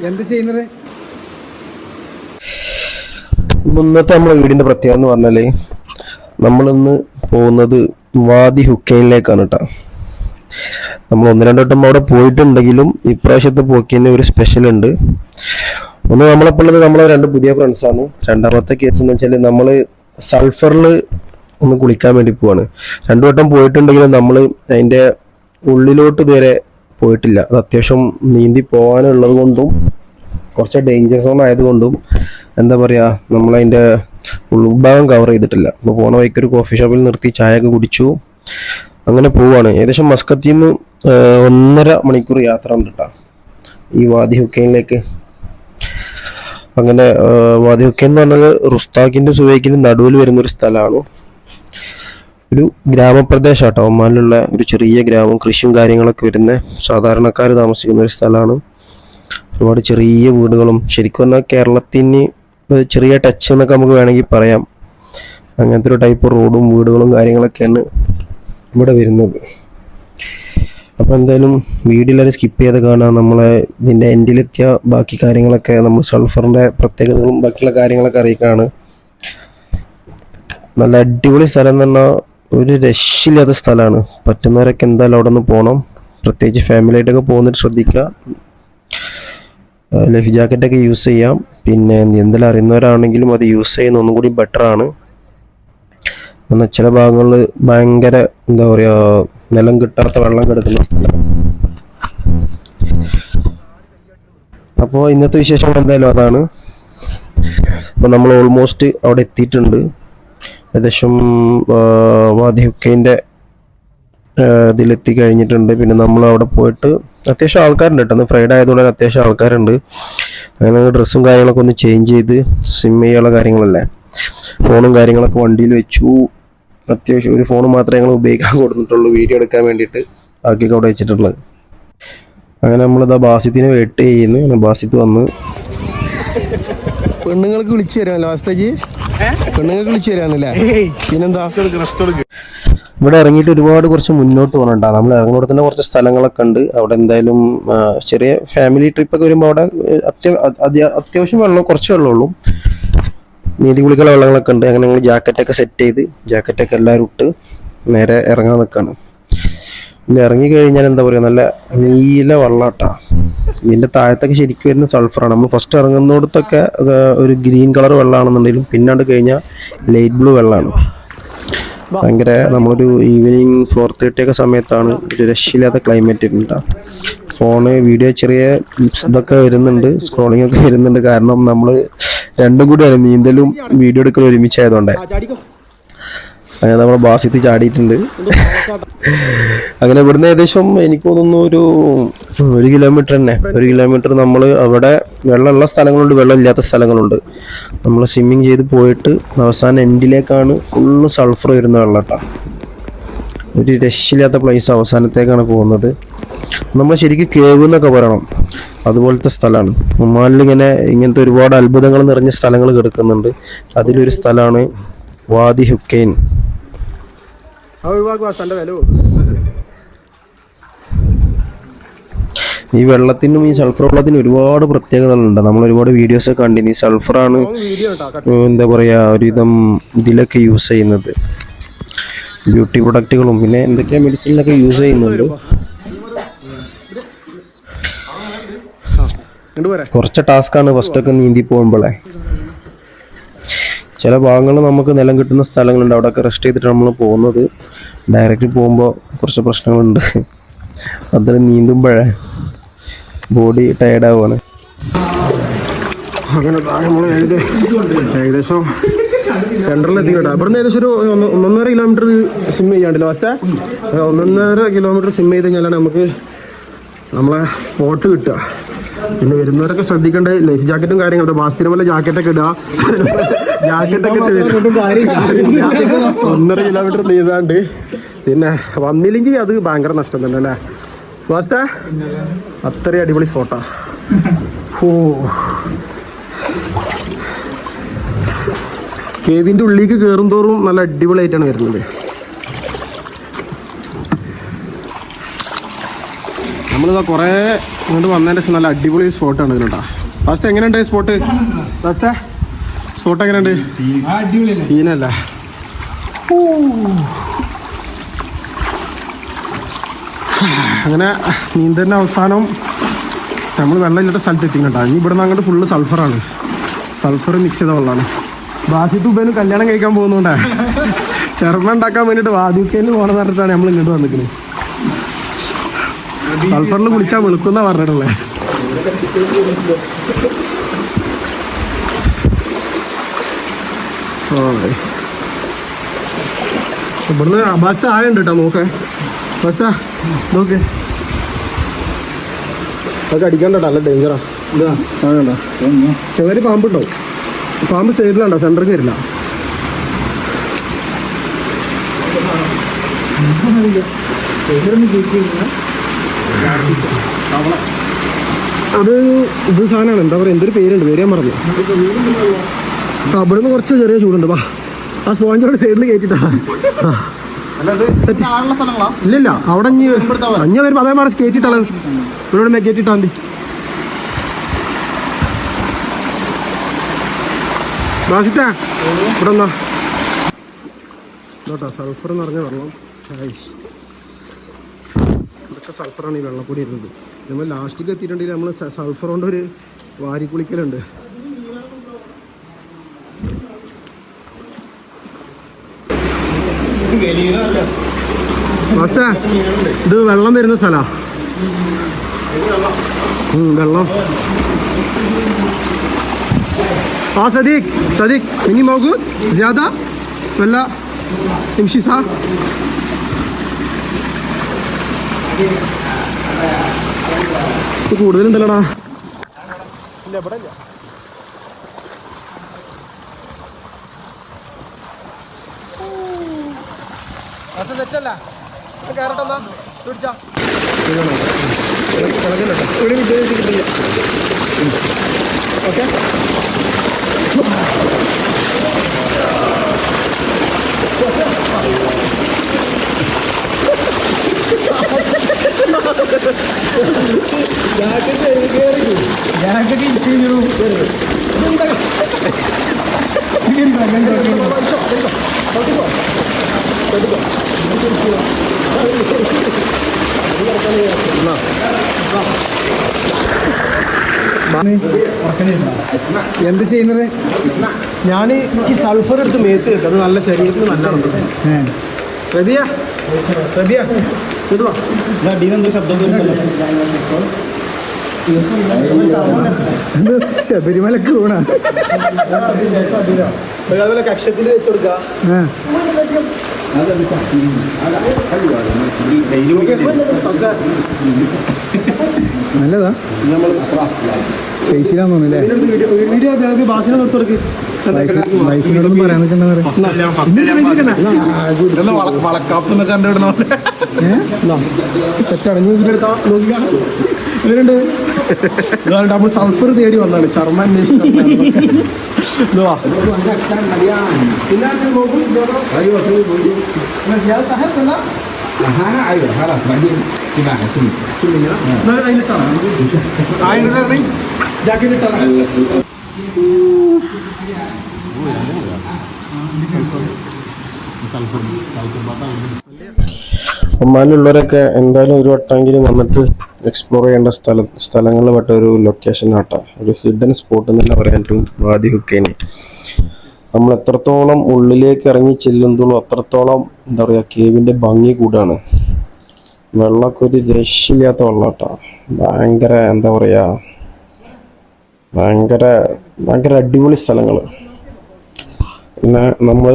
എന്ത് ചെയ്യുന്നത്? ഇന്നത്തെ നമ്മളെ വീടിന്റെ പ്രത്യേകത എന്ന് പറഞ്ഞാല് നമ്മളിന്ന് പോകുന്നത് വാദി ഹുക്കൈനിലേക്കാണ് കേട്ടോ. നമ്മൾ ഒന്ന് രണ്ട് വട്ടം അവിടെ പോയിട്ടുണ്ടെങ്കിലും ഇപ്രാവശ്യത്തെ പോക്കിന് ഒരു സ്പെഷ്യൽ ഉണ്ട്. ഒന്ന് നമ്മളപ്പോൾ ഉള്ളത് നമ്മളെ രണ്ട് പുതിയ ഫ്രണ്ട്സാണ്. രണ്ടാമത്തെ കേസ് എന്ന് വെച്ചാൽ നമ്മൾ സൾഫറിൽ ഒന്ന് കുളിക്കാൻ വേണ്ടി പോവാണ്. രണ്ടു വട്ടം പോയിട്ടുണ്ടെങ്കിലും നമ്മൾ അതിന്റെ ഉള്ളിലോട്ട് ഇതുവരെ പോയിട്ടില്ല. അത് അത്യാവശ്യം നീന്തി പോകാനുള്ളത് കൊണ്ടും കുറച്ച് ഡേഞ്ചർ സോൺ ആയതുകൊണ്ടും എന്താ പറയുക, നമ്മളതിൻ്റെ ഉൾഭാഗം കവർ ചെയ്തിട്ടില്ല. അപ്പോൾ പോണ വഴിക്ക് ഒരു കോഫി ഷോപ്പിൽ നിർത്തി ചായ ഒക്കെ കുടിച്ചു. അങ്ങനെ പോവാണ്. ഏകദേശം മസ്കത്തിൽ നിന്ന് 1.5 മണിക്കൂർ യാത്ര ഉണ്ട് കേട്ടോ ഈ വാദി ഹുക്കൈനിലേക്ക്. അങ്ങനെ വാദി ഹുക്കൈൻ എന്ന് പറഞ്ഞാൽ റുസ്താഖിൻ്റെ സുവൈക്കിൻ്റെ നടുവിൽ വരുന്നൊരു സ്ഥലമാണ്. ഒരു ഗ്രാമപ്രദേശം കേട്ടോ. ഒമാനിലുള്ള ഒരു ചെറിയ ഗ്രാമം, കൃഷിയും കാര്യങ്ങളൊക്കെ വരുന്ന സാധാരണക്കാർ താമസിക്കുന്ന ഒരു സ്ഥലമാണ്. ഒരുപാട് ചെറിയ വീടുകളും, ശരിക്കും പറഞ്ഞാൽ കേരളത്തിന് ചെറിയ ടച്ച് എന്നൊക്കെ നമുക്ക് വേണമെങ്കിൽ പറയാം. അങ്ങനത്തെ ഒരു ടൈപ്പ് റോഡും വീടുകളും കാര്യങ്ങളൊക്കെയാണ് ഇവിടെ വരുന്നത്. അപ്പോൾ എന്തായാലും വീഡിയോയിലും സ്കിപ്പ് ചെയ്ത് കാണാം. നമ്മളെ ഇതിൻ്റെ എൻഡിലെത്തിയ ബാക്കി കാര്യങ്ങളൊക്കെ, നമ്മൾ സൾഫറിൻ്റെ പ്രത്യേകതകളും ബാക്കിയുള്ള കാര്യങ്ങളൊക്കെ അറിയിക്കുകയാണ്. നല്ല അടിപൊളി സ്ഥലം എന്ന് പറഞ്ഞാൽ ഒരു രക്ഷയില്ലാത്ത സ്ഥലമാണ്. പറ്റുന്നവരൊക്കെ എന്തായാലും അവിടെ നിന്ന് പോകണം. പ്രത്യേകിച്ച് ഫാമിലിയായിട്ടൊക്കെ പോകുന്നിട്ട് ശ്രദ്ധിക്കുക. ലൈഫ് ജാക്കറ്റൊക്കെ യൂസ് ചെയ്യാം. പിന്നെ നീന്തൽ അറിയുന്നവരാണെങ്കിലും അത് യൂസ് ചെയ്യുന്ന ഒന്നും കൂടി ബെറ്ററാണ്. എന്നാൽ ചില ഭാഗങ്ങളിൽ ഭയങ്കര എന്താ പറയുക, നിലം കിട്ടാത്ത വെള്ളം കിടക്കുന്ന സ്ഥലം. അപ്പോൾ ഇന്നത്തെ വിശേഷങ്ങൾ എന്തായാലും അതാണ്. അപ്പോൾ നമ്മൾ ഓൾമോസ്റ്റ് അവിടെ എത്തിയിട്ടുണ്ട്. ഏകദേശം വാദി ഹുക്കൈൻ്റെ ഇതിലെത്തി കഴിഞ്ഞിട്ടുണ്ട്. പിന്നെ നമ്മൾ അവിടെ പോയിട്ട് അത്യാവശ്യം ആൾക്കാരുണ്ട് കേട്ടോ. അന്ന് ഫ്രൈഡേ ആയതുകൊണ്ട് തന്നെ അത്യാവശ്യം ആൾക്കാരുണ്ട്. അങ്ങനെ ഡ്രസ്സും കാര്യങ്ങളൊക്കെ ഒന്ന് ചേഞ്ച് ചെയ്ത് സ്വിം ചെയ്യാനുള്ള കാര്യങ്ങളല്ലേ, ഫോണും കാര്യങ്ങളൊക്കെ വണ്ടിയിൽ വെച്ചു. അത്യാവശ്യം ഒരു ഫോൺ മാത്രമേ ഞങ്ങൾ ഉപയോഗിക്കാൻ കൊടുത്തിട്ടുള്ളൂ വീഡിയോ എടുക്കാൻ വേണ്ടിയിട്ട്, ബാക്കിയൊക്കെ അവിടെ വെച്ചിട്ടുള്ളത്. അങ്ങനെ നമ്മളിതാ ബാസിത്തിനെ വെയിറ്റ് ചെയ്യുന്നു. ബാസിത്ത് വന്ന് പെണ്ണുങ്ങൾക്ക് വിളിച്ചു തരാമല്ലോ വാസ്തേജി, പെണ്ണുങ്ങൾക്ക് വിളിച്ചു തരാനല്ലേ. പിന്നെന്താ, ഇവിടെ ഇറങ്ങിയിട്ട് ഒരുപാട് കുറച്ച് മുന്നോട്ട് പോകണുണ്ടാ. നമ്മൾ ഇറങ്ങുന്നോടെ തന്നെ കുറച്ച് സ്ഥലങ്ങളൊക്കെ ഉണ്ട്. അവിടെ എന്തായാലും ചെറിയ ഫാമിലി ട്രിപ്പൊക്കെ വരുമ്പോൾ അവിടെ അത്യാവശ്യം വെള്ളം, കുറച്ച് വെള്ളമുള്ളൂ. നീതി കുളിക്കുള്ള വെള്ളങ്ങളൊക്കെ ഉണ്ട്. അങ്ങനെ ഞങ്ങൾ ജാക്കറ്റൊക്കെ സെറ്റ് ചെയ്ത് ജാക്കറ്റൊക്കെ എല്ലാവരും ഇട്ട് നേരെ ഇറങ്ങാൻ നിൽക്കുകയാണ്. പിന്നെ ഇറങ്ങി കഴിഞ്ഞാൽ എന്താ പറയുക, നല്ല നീല വെള്ളാട്ടാ. ഇതിൻ്റെ താഴത്തൊക്കെ ശരിക്കും വരുന്ന സൾഫറാണ്. നമ്മൾ ഫസ്റ്റ് ഇറങ്ങുന്നിടത്തൊക്കെ ഒരു ഗ്രീൻ കളർ വെള്ളമാണെന്നുണ്ടെങ്കിലും പിന്നാണ്ട് കഴിഞ്ഞാൽ ലൈറ്റ് ബ്ലൂ വെള്ളമാണ്. ഭയങ്കര, നമ്മളൊരു ഈവനിങ് 4:30 ഒക്കെ സമയത്താണ്. ഒരു രക്ഷയില്ലാത്ത ക്ലൈമറ്റ് ഉണ്ടാ. ഫോണ് വീഡിയോ ചെറിയ ഇതൊക്കെ വരുന്നുണ്ട്, സ്ക്രോളിംഗ് ഒക്കെ വരുന്നുണ്ട്. കാരണം നമ്മൾ രണ്ടും കൂടിയാണ്, നീന്തലും വീഡിയോ എടുക്കലും ഒരുമിച്ചായതുകൊണ്ട്. അങ്ങനെ നമ്മൾ ബാസിത്ത് ചാടിയിട്ടുണ്ട്. അങ്ങനെ ഇവിടുന്ന് ഏകദേശം എനിക്ക് തോന്നുന്നു ഒരു കിലോമീറ്റർ തന്നെ. 1 കിലോമീറ്റർ നമ്മൾ അവിടെ വെള്ളമുള്ള സ്ഥലങ്ങളുണ്ട്, വെള്ളമില്ലാത്ത സ്ഥലങ്ങളുണ്ട്. നമ്മൾ സ്വിമ്മിങ് ചെയ്ത് പോയിട്ട് അവസാനം എൻഡിലേക്കാണ് ഫുള്ള് സൾഫർ വരുന്ന വെള്ളം കേട്ടോ. ഒരു രക്ഷയില്ലാത്ത പ്ലേസ് അവസാനത്തേക്കാണ് പോകുന്നത്. നമ്മൾ ശരിക്കും കേവ് എന്നൊക്കെ പറയണം, അതുപോലത്തെ സ്ഥലമാണ്. ഒമാനിൽ ഇങ്ങനത്തെ ഒരുപാട് അത്ഭുതങ്ങൾ നിറഞ്ഞ സ്ഥലങ്ങൾ കിടക്കുന്നുണ്ട്. അതിലൊരു സ്ഥലമാണ് വാദി ഹുക്കൈൻ. ഈ വെള്ളത്തിനും ഈ സൾഫർ വെള്ളത്തിനും ഒരുപാട് പ്രത്യേകതകളുണ്ട്. നമ്മൾ ഒരുപാട് വീഡിയോസ് ഒക്കെ കണ്ടിരുന്നു. ഈ സൾഫറാണ് എന്താ പറയുക ഒരുവിധം ഇതിലൊക്കെ യൂസ് ചെയ്യുന്നത്, ബ്യൂട്ടി പ്രൊഡക്റ്റുകളും പിന്നെ എന്തൊക്കെയാ മെഡിസിനിലൊക്കെ യൂസ് ചെയ്യുന്നുണ്ട്. കുറച്ച് ടാസ്ക്കാണ് ഫസ്റ്റൊക്കെ നീന്തി പോകുമ്പോഴേ. ചില ഭാഗങ്ങൾ നമുക്ക് നിലം കിട്ടുന്ന സ്ഥലങ്ങളുണ്ട്, അവിടെയൊക്കെ റെസ്റ്റ് ചെയ്തിട്ട് നമ്മൾ പോകുന്നത്. ഡയറക്റ്റ് പോകുമ്പോൾ കുറച്ച് പ്രശ്നങ്ങളുണ്ട്. അതിൽ നീന്തുമ്പോഴേ ബോഡി ടയർഡാവുകയാണ്. അങ്ങനെ നമ്മൾ ഏകദേശം സെൻറ്ററിലെത്തി കേട്ടോ. ഇവിടുന്ന് ഏകദേശം ഒരു 1.5 കിലോമീറ്റർ സ്വിം ചെയ്യാണ്ടല്ലോ അവസ്ഥ. 1.5 കിലോമീറ്റർ സ്വിം ചെയ്ത് കഴിഞ്ഞാലാണ് നമുക്ക് നമ്മളെ സ്പോട്ട് കിട്ടുക. പിന്നെ വരുന്നവരൊക്കെ ശ്രദ്ധിക്കേണ്ടത് ലൈഫ് ജാക്കറ്റും കാര്യങ്ങളും. ബാസ്റ്റിനെ പോലെ ജാക്കറ്റൊക്കെ ഇടുക. ജാക്കറ്റൊക്കെ 1.5 കിലോമീറ്റർ നീന്താണ്ട് പിന്നെ വന്നില്ലെങ്കിൽ അത് ഭയങ്കര നഷ്ടം തന്നെ അല്ലേ വാസ്ത. അത്രയും അടിപൊളി സ്പോട്ടാ. ഓ, കേവിൻ്റെ ഉള്ളിലേക്ക് കയറും തോറും നല്ല അടിപൊളിയായിട്ടാണ് വരുന്നത്. നമ്മളിതാ കുറേ ഇങ്ങോട്ട് വന്നതിൻ്റെ ശേഷം നല്ല അടിപൊളി സ്പോട്ടാണ് ഇതിനുണ്ടാ. ഫസ്റ്റ് എങ്ങനെയുണ്ട് സ്പോട്ട്? ഫസ്റ്റ് സ്പോട്ട് എങ്ങനെയുണ്ട്? സീനല്ല. അങ്ങനെ നീന്തലിൻ്റെ അവസാനം നമ്മൾ വെള്ളമില്ലാത്ത സ്ഥലത്ത് എത്തിക്കണ്ടാ. ഇനി ഇവിടെ നിന്ന് അങ്ങോട്ട് ഫുള്ള് സൾഫറാണ്, സൾഫർ മിക്സ് ചെയ്ത വെള്ളമാണ്. ബാസിത്ത് ഉബേനും കല്യാണം കഴിക്കാൻ പോകുന്നതുകൊണ്ടേ ചെറുമ ഉണ്ടാക്കാൻ വേണ്ടിയിട്ട് വാദിക്കലിന് പോകണമെന്ന് പറഞ്ഞിട്ടാണ് നമ്മൾ ഇങ്ങോട്ട് വന്നിരിക്കുന്നത്. സൾഫറിൽ കുളിച്ചാൽ വെളുക്കുന്ന പറഞ്ഞിട്ടുള്ളത്. ഇവിടുന്ന് ബസ് താഴെ ഉണ്ട് കേട്ടോ. നോക്കേ ബസ് നോക്ക്, അതൊക്കെ അടിക്കണ്ടോ, നല്ല ഡേഞ്ചറാ. ഇതാ താഴെണ്ടോ ചെറിയ പാമ്പുണ്ടാവും. പാമ്പ് സൈഡിലാണ്ടോ, സെൻറ്ററിൽ വരില്ല. അത് ഇത് സാധനമാണ്, എന്താ പറയുക, എന്തൊരു പേരുണ്ട്, പേര് ഞാൻ പറഞ്ഞു. അവിടെ നിന്ന് കുറച്ച് ചെറിയ ചൂടുണ്ട്. വാ, ആ സ്പോഞ്ചോടെ സൈഡിൽ കയറ്റിട്ടാ. ഇല്ലില്ല, അവിടെ അഞ്ഞ വരുമ്പോൾ അതേ മറിച്ച് കയറ്റിട്ടാളെ ഇവിടെ കയറ്റിട്ടാ മതി. ബാസിത്ത ഇവിടെ എന്നാ കേട്ടോ, സൾഫർ എന്ന് പറഞ്ഞ വെള്ളം. ഇതൊക്കെ സൾഫറാണ് ഈ വെള്ളപ്പൊടി ഇരുന്നത്. നമ്മൾ ലാസ്റ്റിക്ക് എത്തിയിട്ടുണ്ടെങ്കിൽ നമ്മൾ സൾഫർ കൊണ്ട് ഒരു വാരി കുളിക്കലുണ്ട്. ഇത് വെള്ളം വരുന്ന സ്ഥലമാണ്. വെള്ളം. ആ സദീഖ് സദീഖ് ഇനി موجود زيادة ولا امشي صح؟ കൂടുതലുണ്ടല്ലോടാ. ഇല്ല ഇവിടെ ഇല്ല. തെറ്റല്ല കയറട്ടെന്നാ പിടിച്ചാ ഓക്കെ. എന്ത് ചെയ്യുന്നത്? ഞാൻ ഈ സൾഫർ എടുത്ത് മേത്ത് കിട്ടും, അത് നല്ല ശരീരത്തിന് നല്ലതാണ്. റെഡിയാ റെഡിയാ ശബരിമലക്ക് പോണ കക്ഷത്തിൽ വെച്ച് കൊടുക്ക. നല്ലതാ, ഫേസിലാന്ന് തോന്നുന്നില്ലേ? വീഡിയോ ഭാഷ നിർത്തുകൊടുക്ക്. വൈഫിനോടൊന്നും പറയാൻ തെറ്റാണ്. ഇതിലെടുത്താ നോക്കിയാ ഇതിലുണ്ട്. നമ്മൾ സൾഫർ തേടി വന്നാണ്, ചർമ്മ അന്വേഷിച്ചു. ഒമാനിലുള്ളവരൊക്കെ എന്തായാലും ഒരു വട്ടമെങ്കിലും വന്നിട്ട് എക്സ്പ്ലോർ ചെയ്യേണ്ട സ്ഥലങ്ങളിൽ പെട്ട ഒരു ലൊക്കേഷൻ ആട്ടാ, ഒരു ഹിഡൻ സ്പോട്ട് എന്നല്ല പറയാൻ പറ്റും വാദി ഹുക്കൈനി. നമ്മൾ എത്രത്തോളം ഉള്ളിലേക്ക് ഇറങ്ങി ചെല്ലുന്നതോളം അത്രത്തോളം എന്താ പറയുക, കേവിൻ്റെ ഭംഗി കൂടാണ്. വെള്ളമൊക്കെ ഒരു രക്ഷയില്ലാത്ത വെള്ളാട്ടാ. ഭയങ്കര എന്താ പറയുക, ഭയങ്കര ഭയങ്കര അടിപൊളി സ്ഥലങ്ങൾ. പിന്നെ നമ്മളെ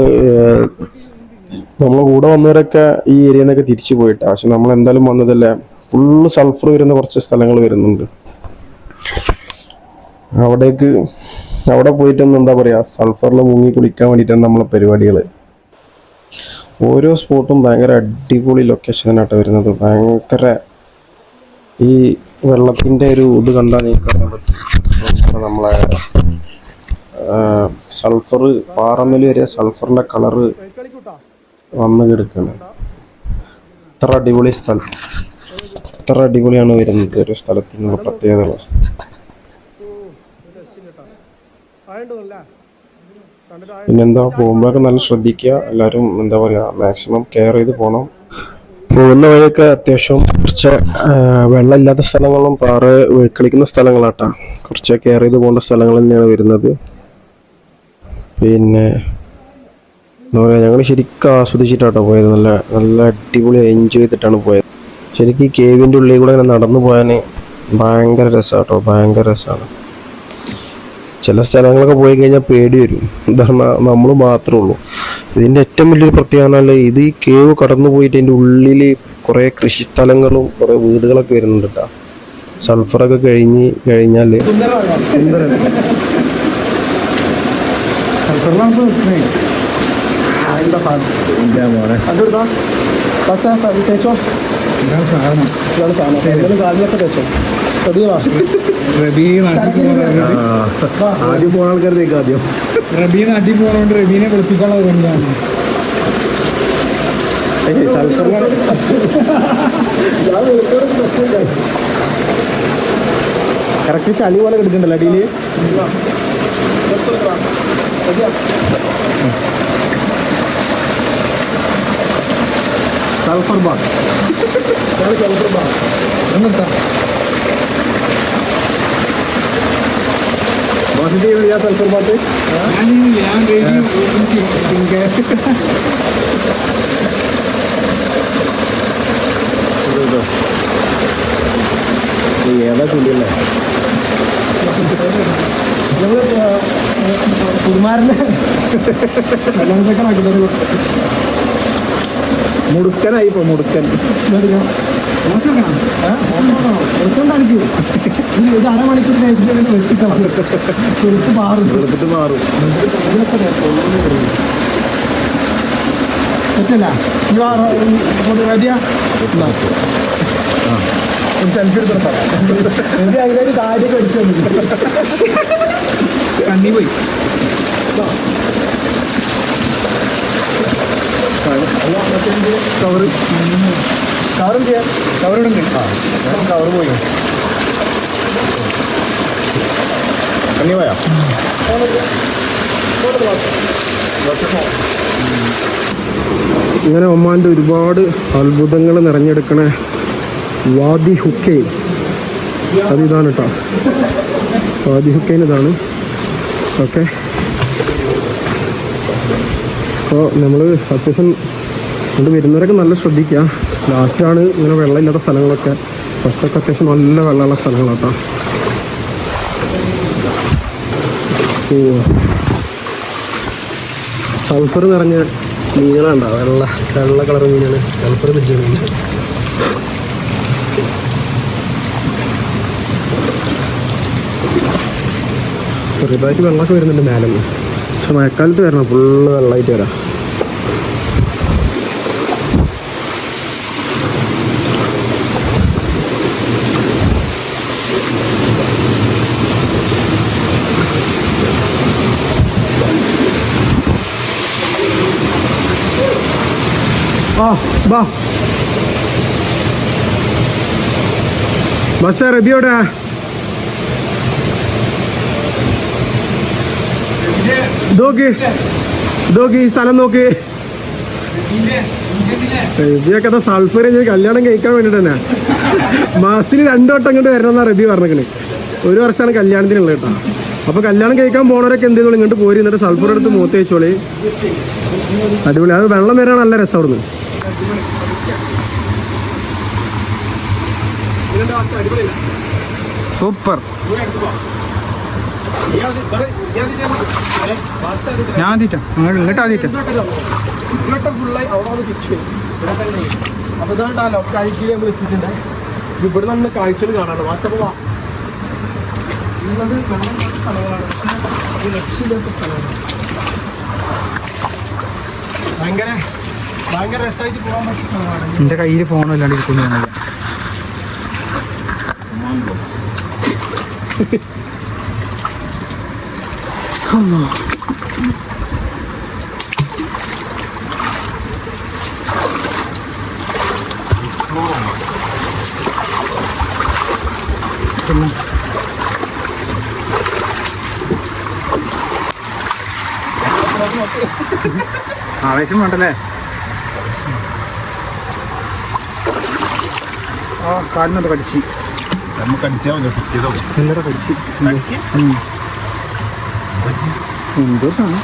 കൂടെ വന്നവരൊക്കെ ഈ ഏരിയയിൽ നിന്നൊക്കെ തിരിച്ചു പോയിട്ടാ. പക്ഷെ നമ്മൾ എന്തായാലും വന്നതല്ലേ, ഫുള്ള് സൾഫർ വരുന്ന കുറച്ച് സ്ഥലങ്ങൾ വരുന്നുണ്ട്. അവിടെ പോയിട്ടൊന്നും എന്താ പറയുക, സൾഫറിൽ മുങ്ങി കുളിക്കാൻ വേണ്ടിയിട്ടാണ് നമ്മളെ പരിപാടികൾ. ഓരോ സ്പോട്ടും ഭയങ്കര അടിപൊളി ലൊക്കേഷനായിട്ട് വരുന്നത്. ഭയങ്കര ഈ വെള്ളത്തിൻ്റെ ഒരു ഇത് കണ്ടാൽ നീക്കാൻ പറ്റും. നമ്മളെ സൾഫർ പാറമേൽ വരെ സൾഫറിൻ്റെ കളറ് വന്ന് കിടക്കുകയാണ്. അത്ര അടിപൊളി സ്ഥലം, അത്ര അത്ര അടിപൊളിയാണ് വരുന്നത് ഒരു സ്ഥലത്തിനുള്ള പ്രത്യേകതകൾ. പിന്നെന്താ, പോകുമ്പോഴൊക്കെ നല്ല ശ്രദ്ധിക്കുക എല്ലാവരും. എന്താ പറയുക, മാക്സിമം കെയർ ചെയ്ത് പോകണം. പോകുന്ന വഴിയൊക്കെ അത്യാവശ്യം കുറച്ച് വെള്ളമില്ലാത്ത സ്ഥലങ്ങളും കളിക്കുന്ന സ്ഥലങ്ങളാട്ടാ. കുറച്ച് കെയർ ചെയ്ത് പോകേണ്ട സ്ഥലങ്ങൾ തന്നെയാണ് വരുന്നത്. പിന്നെ എന്താ പറയുക, ഞങ്ങൾ ശരിക്കും ആസ്വദിച്ചിട്ടാട്ടോ പോയത്. നല്ല നല്ല അടിപൊളി എൻജോയ് ചെയ്തിട്ടാണ് പോയത്. ശരിക്കും ഈ കേവിൻ്റെ ഉള്ളിൽ കൂടെ ഇങ്ങനെ നടന്നു പോകാൻ ഭയങ്കര രസമാട്ടോ, ഭയങ്കര രസമാണ്. ചില സ്ഥലങ്ങളൊക്കെ പോയി കഴിഞ്ഞാൽ പേടി വരും. എന്താണ്, നമ്മൾ മാത്രമേ ഉള്ളൂ. ഇതിൻ്റെ ഏറ്റവും വലിയൊരു പ്രത്യേകത പറഞ്ഞാൽ ഇത് ഈ കേവ് കടന്നു പോയിട്ട് അതിൻ്റെ ഉള്ളിൽ കുറേ കൃഷിസ്ഥലങ്ങളും കുറേ വീടുകളൊക്കെ വരുന്നുണ്ട് കേട്ടോ. സൾഫറൊക്കെ കഴിഞ്ഞാൽ ആദ്യം പോണ ആൾക്കാരത്തേക്ക് ആദ്യം റബി നാട്ടിൽ പോകുന്നതുകൊണ്ട് റബീനെ വെളുപ്പിക്കാനുള്ളത് കൊണ്ടാണ്. കറക്റ്റ് ചളി പോലെ കിടക്കണ്ടല്ലോ അടിയിൽ. സൾഫർ ബാത്ത് സൾഫർ ബാത്ത് ഏതാ ചുള്ളിയല്ലേ കുമാരൻ്റെ മുടുക്കനായി ഇപ്പൊ മുടുക്കൻ ഇത് അരമണിക്കൂർ വെച്ചിട്ട് മാറും പറ്റല്ല സെൽഫി എടുത്തിട്ട് അതിനൊരു കാര്യമൊക്കെ അടിച്ചു കണ്ണി പോയി. കവറും ചെയ്യാം. കവറുണ്ട്. കവർ പോയി കണ്ണി പോയാ. ഇങ്ങനെ ഒമാൻ്റെ ഒരുപാട് അത്ഭുതങ്ങൾ നിറഞ്ഞെടുക്കണ വാദി ഹുക്കൈൻ അതിതാണ് കേട്ടോ. വാദി ഹുക്കൈൻ ഇതാണ്. ഓക്കെ, അപ്പോൾ നമ്മൾ അത്യാവശ്യം കൊണ്ട് വരുന്നവരൊക്കെ നല്ല ശ്രദ്ധിക്കുക. ലാസ്റ്റാണ് ഇങ്ങനെ വെള്ളമില്ലാത്ത സ്ഥലങ്ങളൊക്കെ. ഫസ്റ്റൊക്കെ അത്യാവശ്യം നല്ല വെള്ളമുള്ള സ്ഥലങ്ങളാട്ടോ. സൾഫർ നിറഞ്ഞ മീനുകളുണ്ടോ, വെള്ള കളർ മീനുകൾ, സൾഫർ പിടിച്ചാണ്. ചെറുതായിട്ട് വെള്ളമൊക്കെ വരുന്നുണ്ട് മേലെ. പക്ഷെ മഴക്കാലത്ത് വരണം, ഫുള്ള് വെള്ളമായിട്ട് വരാം. ബസ് റബിയോടെ നോക്കി ഈ സ്ഥലം നോക്കി. റബിയൊക്കെ സൾഫർ കല്യാണം കഴിക്കാൻ വേണ്ടിട്ട് തന്നെ മാസത്തിൽ 2 വട്ടം ഇങ്ങോട്ട് വരണം എന്നാ റബി പറഞ്ഞേ. 1 വർഷമാണ് കല്യാണത്തിനുള്ളത് കേട്ടോ. അപ്പൊ കല്യാണം കഴിക്കാൻ പോണവരൊക്കെ എന്ത് ചെയ്തോളൂ, ഇങ്ങോട്ട് പോരി, എന്നിട്ട് സൾഫർ എടുത്ത് മൂത്ത് വെച്ചോളി. അടിപൊളി. അത് വെള്ളം വരാൻ നല്ല രസം അവിടുന്ന്. സൂപ്പർ. ഞാൻ ആദ്യമായിട്ടാ ഇങ്ങോട്ട് ആദ്യമായിട്ടാ. അപ്പൊ ഇതാണ്ടല്ലോ കാഴ്ചയിൽ നമ്മൾ എത്തിയിട്ടുണ്ട്. ഇവിടെ നമ്മൾ കാഴ്ചകൾ കാണാണ്. വാസ്തവ സ്ഥലങ്ങളാണ്, രക്ഷയില്ലാത്ത സ്ഥലമാണ്. ഭയങ്കര രസമായിട്ട് പോകാൻ പറ്റിയ സ്ഥലമാണ്. എൻ്റെ കയ്യിൽ ഫോണും ഇല്ലാണ്ട് ഇരിക്കുന്നു. പിന്നെ ആവേശം വേണ്ടല്ലേ? ആ കാലിനൊക്കെ കടിച്ച് എല്ലാവരും കടിച്ച് എന്തോ സാധനം.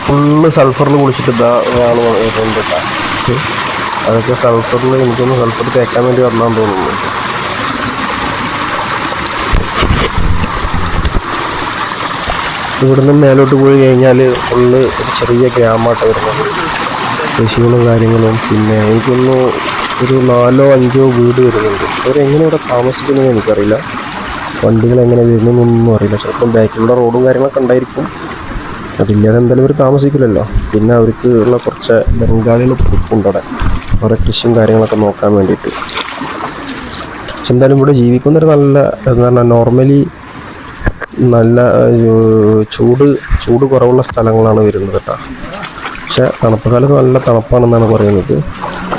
ഫുള്ള് സൾഫറിൽ കുളിച്ചിട്ട് ഇതാ ആണ് വരുന്നുണ്ട് കേട്ടോ. അതൊക്കെ സൾഫറിൽ എനിക്കൊന്ന് സൾഫർ തേക്കാൻ വേണ്ടി വന്നാന്ന് തോന്നുന്നു. ഇവിടുന്ന് മേലോട്ട് പോയി കഴിഞ്ഞാൽ ഫുള്ള് ഒരു ചെറിയ ഗ്രാമമായിട്ട് വരുന്നത്. കൃഷികളും കാര്യങ്ങളും, പിന്നെ എനിക്കൊന്ന് ഒരു 4 or 5 വീട് വരുന്നുണ്ട്. അവരെങ്ങനെ ഇവിടെ താമസിക്കുന്നത് എനിക്കറിയില്ല. വണ്ടികൾ എങ്ങനെ വരുന്നതെന്നൊന്നും അറിയില്ല. ചിലപ്പം ബാക്കിലുള്ള റോഡും കാര്യങ്ങളൊക്കെ ഉണ്ടായിരിക്കും. അതില്ലാതെ എന്തായാലും അവർ താമസിക്കില്ലല്ലോ. പിന്നെ അവർക്ക് ഉള്ള കുറച്ച് ബംഗാളികൾ ഉണ്ട് അവിടെ, അവരുടെ കൃഷിയും കാര്യങ്ങളൊക്കെ നോക്കാൻ വേണ്ടിയിട്ട്. പക്ഷെ എന്തായാലും ഇവിടെ ജീവിക്കുന്നൊരു നല്ല എന്താ പറഞ്ഞാൽ നോർമലി നല്ല ചൂട് കുറവുള്ള സ്ഥലങ്ങളാണ് വരുന്നത് കേട്ടോ. പക്ഷെ തണുപ്പ് കാലത്ത് നല്ല തണുപ്പാണെന്നാണ് പറയുന്നത്.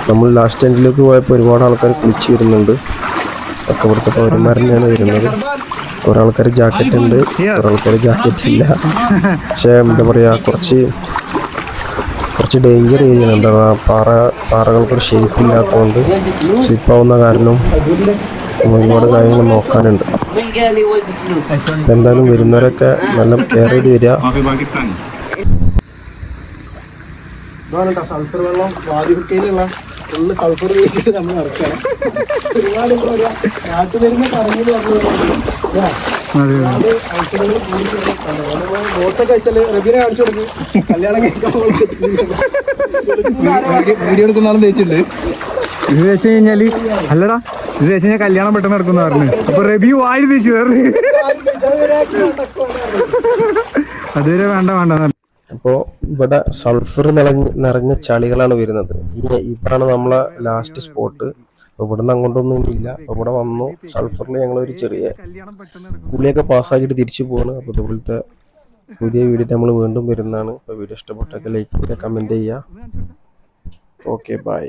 നമ്മൾ ലാസ്റ്റ് എൻഡിലേക്ക് പോയപ്പോൾ ഒരുപാട് ആൾക്കാർ കുളിച്ച് വരുന്നുണ്ട്. ഒക്കെ ഇവിടുത്തെ പൗരന്മാർ തന്നെയാണ് വരുന്നത്. കുറേ ആൾക്കാർ ജാക്കറ്റ് ഉണ്ട്, കുറേ ആൾക്കാർ ജാക്കറ്റ് ഇല്ല. പക്ഷേ എന്താ പറയുക, കുറച്ച് ഡേഞ്ചർ ഏരിയയാണ്. എന്താ പാറകൾക്കൊരു ഷേപ്പ് ഇല്ലാത്തതുകൊണ്ട് സ്ലിപ്പാവുന്ന കാരണം ഒരുപാട് കാര്യങ്ങൾ നോക്കാനുണ്ട്. എന്തായാലും വരുന്നവരൊക്കെ നല്ല കെയർ ചെയ്ത് വരിക. സൾഫർ വെള്ളം വാതിഹുക്കയിലുള്ള ഫുള്ള് സൾഫർ ഉപയോഗിച്ചിട്ട് നമ്മൾ നടക്കുകയാണ്. ഒരുപാട് നാട്ടുമരുന്ന് പറഞ്ഞു ബോട്ടൊക്കെ വെച്ചാൽ റബീനെ കാണിച്ചു കൊടുക്കും. കല്യാണം കഴിക്കാൻ വീഡിയോ എടുക്കുന്ന ആളും തേച്ചിട്ടുണ്ട്. ഇത് വെച്ച് കഴിഞ്ഞാല് അല്ലടാ, ഇത് വെച്ച് കഴിഞ്ഞാൽ കല്യാണം പെട്ടെന്ന് നടക്കുന്ന പറഞ്ഞു. അപ്പൊ റബി വായി തേച്ചു അതുവരെ വേണ്ട. അപ്പോൾ ഇവിടെ സൾഫർ നിറഞ്ഞ ചളികളാണ് വരുന്നത്. ഇതാണ് നമ്മളെ ലാസ്റ്റ് സ്പോട്ട്. ഇവിടെ നിന്ന് അങ്ങോട്ടൊന്നും ഇല്ല. ഇവിടെ വന്നു സൾഫറിൽ ഞങ്ങളൊരു ചെറിയ പുള്ളിയൊക്കെ പാസ്സാക്കിയിട്ട് തിരിച്ചു പോവാണ്. അപ്പോൾ ഇതുപോലത്തെ പുതിയ വീഡിയോ നമ്മൾ വീണ്ടും വരുന്നതാണ്. അപ്പോൾ വീഡിയോ ഇഷ്ടപ്പെട്ടൊക്കെ ലൈക്ക് ചെയ്യുക, കമൻറ്റ് ചെയ്യുക. Okay, by.